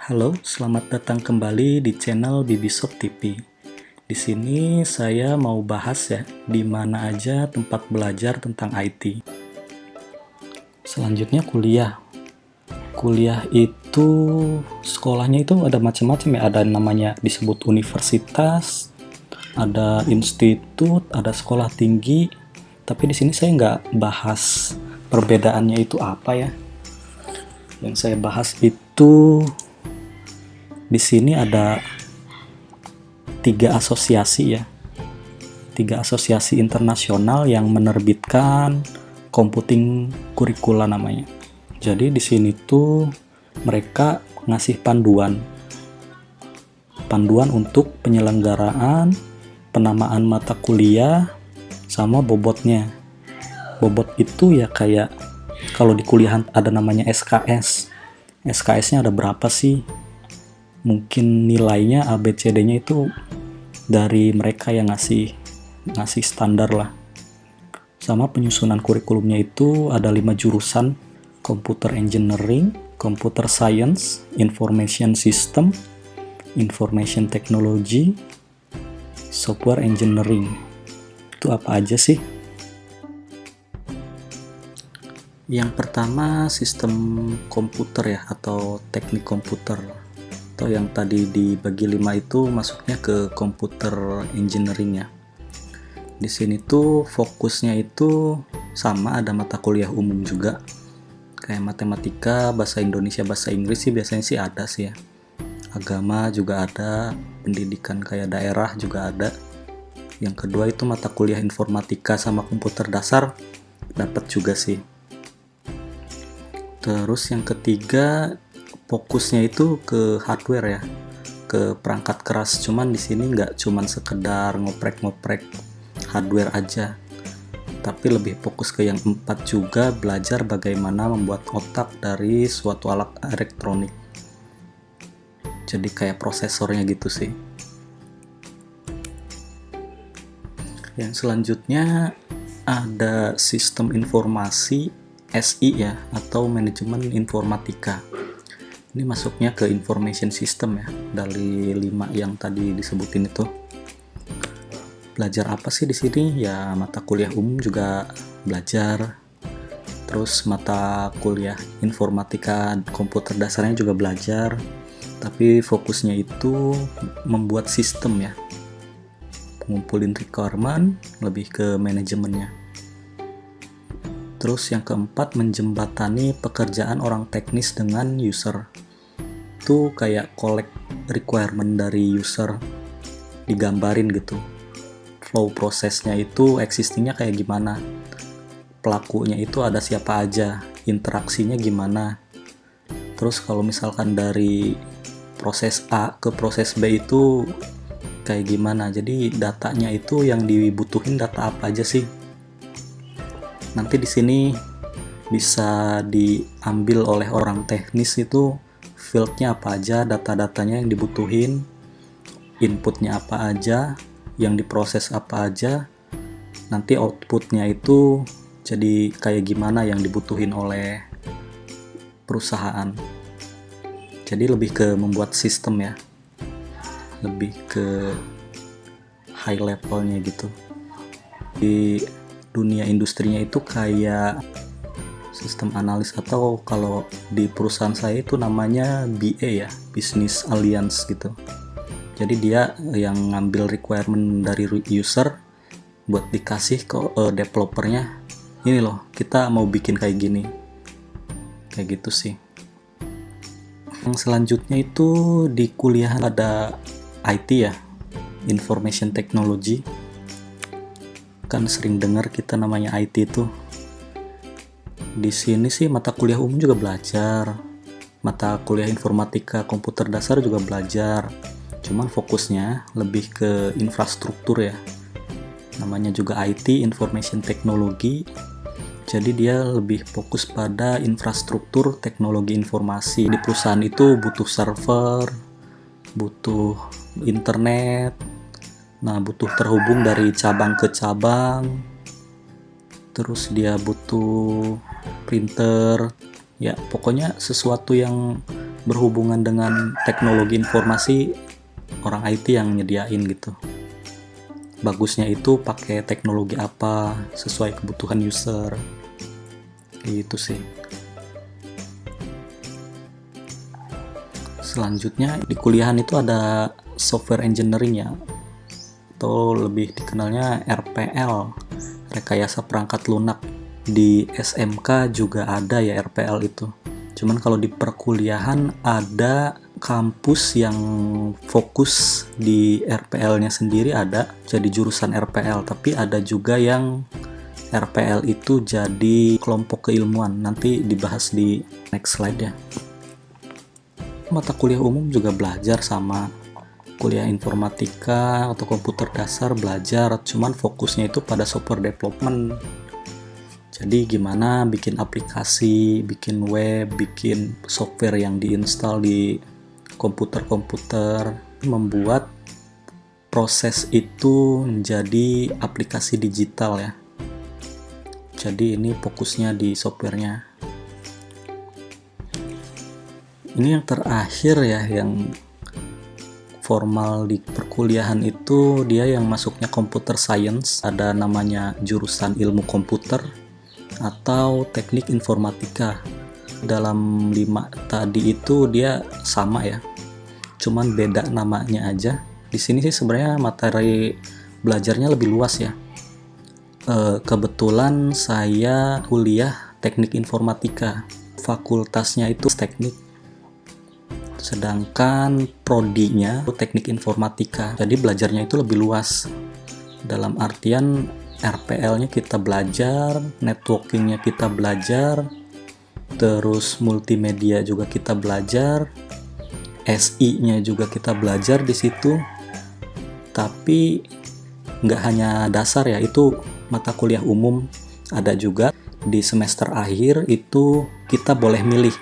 Halo, selamat datang kembali di channel Bibisop TV. Di sini saya mau bahas ya, di mana aja tempat belajar tentang IT. Selanjutnya kuliah. Kuliah itu sekolahnya itu ada macam-macam ya, ada namanya disebut universitas, ada institut, ada sekolah tinggi. Tapi di sini saya nggak bahas perbedaannya itu apa ya. Yang saya bahas itu di sini ada 3 asosiasi ya, 3 asosiasi internasional yang menerbitkan computing curricula namanya. Jadi di sini tuh mereka ngasih panduan untuk penyelenggaraan, penamaan mata kuliah, sama bobotnya. Bobot itu ya kayak kalau di kuliah ada namanya SKS. SKS-nya ada berapa sih? Mungkin nilainya ABCD-nya itu dari mereka yang ngasih standar lah. Sama penyusunan kurikulumnya itu ada 5 jurusan: Computer Engineering, Computer Science, Information System, Information Technology, Software Engineering. Itu apa aja sih? Yang pertama sistem komputer ya, atau teknik komputer. Atau yang tadi dibagi 5 itu masuknya ke computer engineering ya. Di sini tuh fokusnya itu sama, ada mata kuliah umum juga. Kayak matematika, bahasa Indonesia, bahasa Inggris sih biasanya sih ada sih ya. Agama juga ada, pendidikan kayak daerah juga ada. Yang kedua itu mata kuliah informatika sama komputer dasar dapat juga sih. Terus yang ketiga fokusnya itu ke hardware ya, ke perangkat keras. Cuman di sini nggak cuman sekedar ngoprek-ngoprek hardware aja, tapi lebih fokus ke yang 4 juga, belajar bagaimana membuat otak dari suatu alat elektronik. Jadi kayak prosesornya gitu sih. Yang selanjutnya ada sistem informasi SI ya, atau manajemen informatika. Ini masuknya ke information system ya, dari 5 yang tadi disebutin itu. Belajar apa sih di sini? Ya mata kuliah umum juga belajar. Terus mata kuliah informatika komputer dasarnya juga belajar. Tapi fokusnya itu membuat sistem ya. Ngumpulin requirement, lebih ke manajemennya. Terus yang keempat, menjembatani pekerjaan orang teknis dengan user. Itu kayak collect requirement dari user, digambarin gitu. Flow prosesnya itu existingnya kayak gimana, pelakunya itu ada siapa aja, interaksinya gimana. Terus kalau misalkan dari proses A ke proses B itu kayak gimana. Jadi datanya itu yang dibutuhin data apa aja sih. Nanti di sini bisa diambil oleh orang teknis itu fieldnya apa aja, data-datanya yang dibutuhin, inputnya apa aja, yang diproses apa aja, nanti outputnya itu jadi kayak gimana yang dibutuhin oleh perusahaan. Jadi lebih ke membuat sistem ya, lebih ke high levelnya gitu. Di dunia industrinya itu kayak sistem analis, atau kalau di perusahaan saya itu namanya BA ya, Business Alliance gitu. Jadi dia yang ngambil requirement dari user buat dikasih ke developernya. Ini loh, kita mau bikin kayak gini. Kayak gitu sih. Yang selanjutnya itu di kuliah ada IT ya, Information Technology. Kan sering dengar kita namanya IT itu. Di sini sih mata kuliah umum juga belajar, mata kuliah informatika komputer dasar juga belajar. Cuman fokusnya lebih ke infrastruktur ya. Namanya juga IT, Information Technology. Jadi dia lebih fokus pada infrastruktur teknologi informasi. Di perusahaan itu butuh server, butuh internet, nah butuh terhubung dari cabang ke cabang. Terus dia butuh printer ya, pokoknya sesuatu yang berhubungan dengan teknologi informasi, orang IT yang nyediain gitu. Bagusnya itu pakai teknologi apa sesuai kebutuhan user. Gitu sih. Selanjutnya di kuliahan itu ada software engineering ya, atau lebih dikenalnya RPL, rekayasa perangkat lunak. Di SMK juga ada ya RPL itu. Cuman kalau di perkuliahan ada kampus yang fokus di RPL-nya sendiri ada, jadi jurusan RPL, tapi ada juga yang RPL itu jadi kelompok keilmuan. Nanti dibahas di next slide ya. Mata kuliah umum juga belajar sama kuliah informatika atau komputer dasar belajar, cuman fokusnya itu pada software development. Jadi gimana bikin aplikasi, bikin web, bikin software yang diinstal di komputer-komputer, membuat proses itu menjadi aplikasi digital ya. Jadi ini fokusnya di softwarenya. Ini yang terakhir ya, yang formal di perkuliahan itu dia yang masuknya computer science, ada namanya jurusan ilmu komputer atau teknik informatika. Dalam 5 tadi itu dia sama ya, cuman beda namanya aja. Di sini sih sebenarnya materi belajarnya lebih luas ya. Kebetulan saya kuliah teknik informatika, fakultasnya itu teknik, sedangkan prodinya teknik informatika. Jadi belajarnya itu lebih luas, dalam artian RPL-nya kita belajar, networking-nya kita belajar, terus multimedia juga kita belajar, SI-nya juga kita belajar di situ. Tapi nggak hanya dasar ya, itu mata kuliah umum. Ada juga di semester akhir itu kita boleh milih,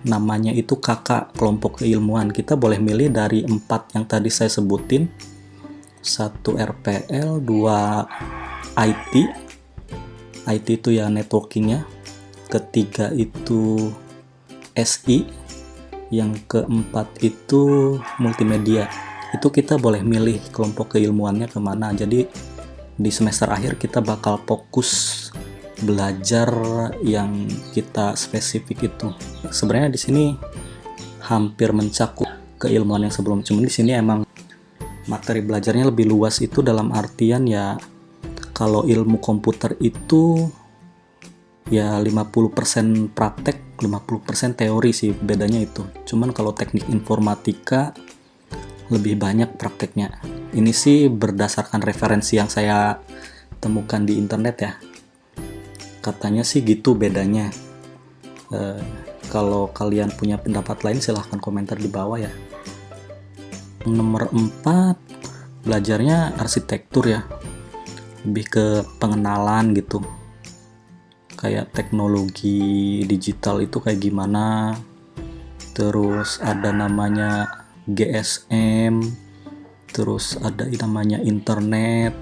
namanya itu KK, kelompok keilmuan. Kita boleh milih dari 4 yang tadi saya sebutin, 1 RPL, 2 IT itu ya networkingnya, ketiga itu SI, yang keempat itu multimedia. Itu kita boleh milih kelompok keilmuannya kemana. Jadi di semester akhir kita bakal fokus belajar yang kita spesifik itu. Sebenarnya di sini hampir mencakup keilmuan yang sebelum, cuman di sini emang materi belajarnya lebih luas. Itu dalam artian ya, kalau ilmu komputer itu ya 50% praktek, 50% teori sih, bedanya itu. Cuman kalau teknik informatika lebih banyak prakteknya. Ini sih berdasarkan referensi yang saya temukan di internet ya. Katanya sih gitu bedanya. Kalau kalian punya pendapat lain silahkan komentar di bawah ya. Nomor 4, belajarnya arsitektur ya. Lebih ke pengenalan gitu, kayak teknologi digital itu kayak gimana. Terus ada namanya GSM, terus ada namanya internet.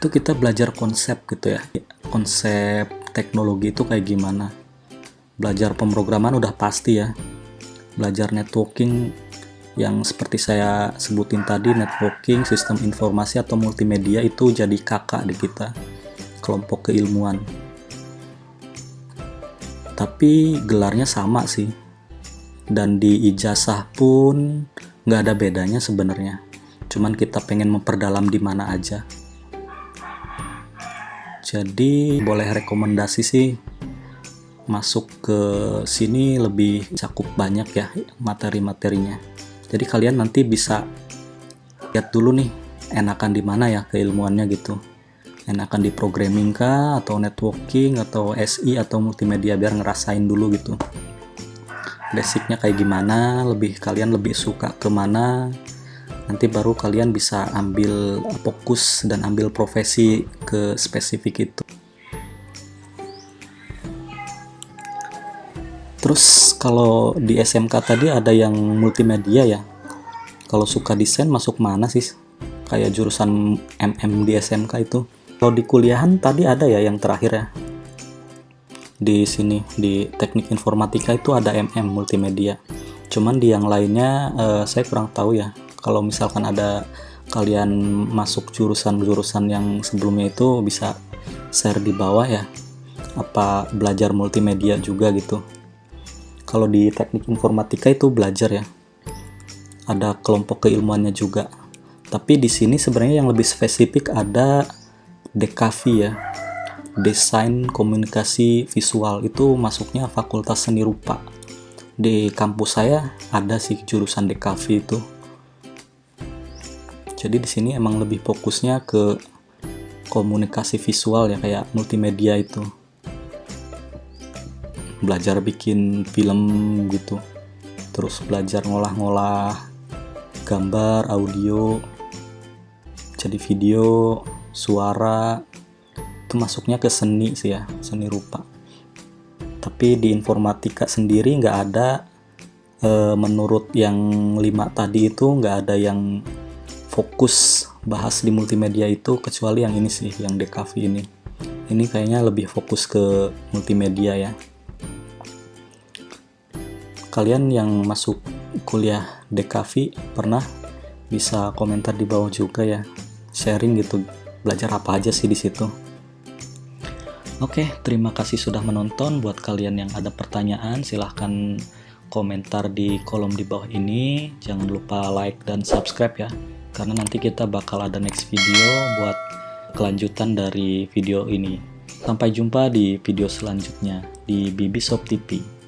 Itu kita belajar konsep gitu ya, konsep teknologi itu kayak gimana. Belajar pemrograman udah pasti ya. Belajar networking yang seperti saya sebutin tadi, networking, sistem informasi atau multimedia, itu jadi kakak di kita, kelompok keilmuan. Tapi gelarnya sama sih, dan di ijazah pun nggak ada bedanya sebenarnya. Cuman kita pengen memperdalam di mana aja. Jadi boleh rekomendasi sih masuk ke sini, lebih cakup banyak ya materi-materinya. Jadi kalian nanti bisa lihat dulu nih enakan di mana ya keilmuannya gitu. Enakan di programming kah, atau networking, atau SI, atau multimedia, biar ngerasain dulu gitu. Basicnya kayak gimana, kalian lebih suka kemana. Nanti baru kalian bisa ambil fokus dan ambil profesi ke spesifik itu. Terus kalau di SMK tadi ada yang multimedia ya. Kalau suka desain masuk mana sih? Kayak jurusan MM di SMK itu. Kalau di kuliahan tadi ada ya yang terakhir ya. Di sini di teknik informatika itu ada multimedia. Cuman di yang lainnya saya kurang tahu ya. Kalau misalkan ada kalian masuk jurusan-jurusan yang sebelumnya itu bisa share di bawah ya. Apa belajar multimedia juga gitu. Kalau di teknik informatika itu belajar ya. Ada kelompok keilmuannya juga. Tapi di sini sebenarnya yang lebih spesifik ada DKV ya. Desain Komunikasi Visual, itu masuknya Fakultas Seni Rupa. Di kampus saya ada sih jurusan DKV itu. Jadi di sini emang lebih fokusnya ke komunikasi visual ya, kayak multimedia itu. Belajar bikin film gitu. Terus belajar ngolah-ngolah gambar, audio, jadi video, suara. Itu masuknya ke seni sih ya, seni rupa. Tapi di informatika sendiri nggak ada, menurut yang 5 tadi itu nggak ada yang fokus bahas di multimedia itu, kecuali yang ini sih, yang DKV ini. Ini kayaknya lebih fokus ke multimedia ya. Kalian yang masuk kuliah DKV pernah, bisa komentar di bawah juga ya, sharing gitu, belajar apa aja sih di situ. Oke, terima kasih sudah menonton. Buat kalian yang ada pertanyaan, silahkan komentar di kolom di bawah ini. Jangan lupa like dan subscribe ya, karena nanti kita bakal ada next video buat kelanjutan dari video ini. Sampai jumpa di video selanjutnya di Bibishop TV.